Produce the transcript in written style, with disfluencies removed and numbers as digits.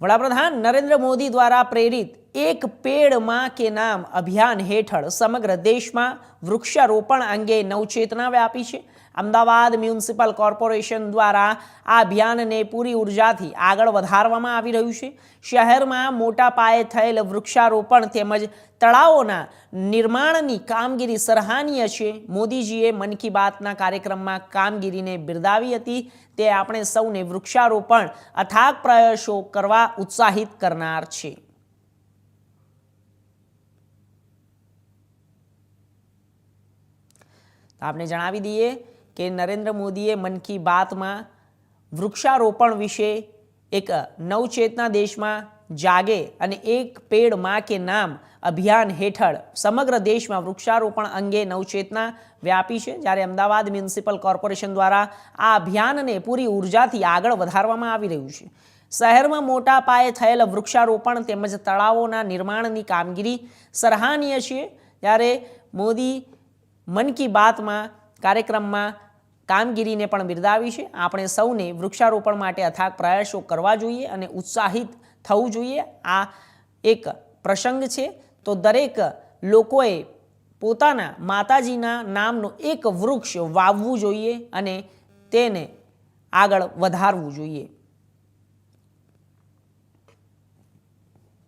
વડાપ્રધાન નરેન્દ્ર મોદી દ્વારા પ્રેરિત એક પેડ માં કે નામ અભિયાન હેઠળ સમગ્ર દેશમાં વૃક્ષારોપણ અંગે નવચેતના વ્યાપી છે। અમદાવાદ મ્યુનિસિપલ કોર્પોરેશન દ્વારા આ અભિયાનને પૂરી ઉર્જાથી આગળ વધારવામાં આવી રહ્યું છે। શહેરમાં મોટા પાયે થયેલ વૃક્ષારોપણ તેમજ તળાવોના નિર્માણની કામગીરી સરાહનીય છે। મોદીજીએ મન કી બાતના કાર્યક્રમમાં કામગીરીને બિરદાવી હતી। તે આપણે સૌને વૃક્ષારોપણ અથાગ પ્રયાસો કરવા ઉત્સાહિત કરનાર છે। आपने जणावी दीए कि नरेंद्र मोदीए मन की बात में वृक्षारोपण विषे एक नवचेतना देश में जागे अने एक पेड़ मां के नाम अभियान हेठळ समग्र देश में वृक्षारोपण अंगे नवचेतना व्यापी है। ज्यारे अमदावाद म्युनिसिपल कोर्पोरेशन द्वारा आ अभियान ने पूरी ऊर्जा थी आगळ वधारवामां आवी रह्युं छे। शहर में मोटा पाये थयेल वृक्षारोपण तेमज तळावोना निर्माणनी कामगीरी सराहनीय छे। त्यारे मोदी मन की बात में कार्यक्रम में कामगीरी ने पण बिरदावी छे। आपणे सौने वृक्षारोपण माटे अथाग प्रयासों करवा जोईए अने उत्साहित थवुं जोईए। आ एक प्रसंग छे तो दरेक लोकोए पोताना माताजीना नामनो एक वृक्ष वाववुं जोईए अने तेने आगळ वधारवुं जोईए।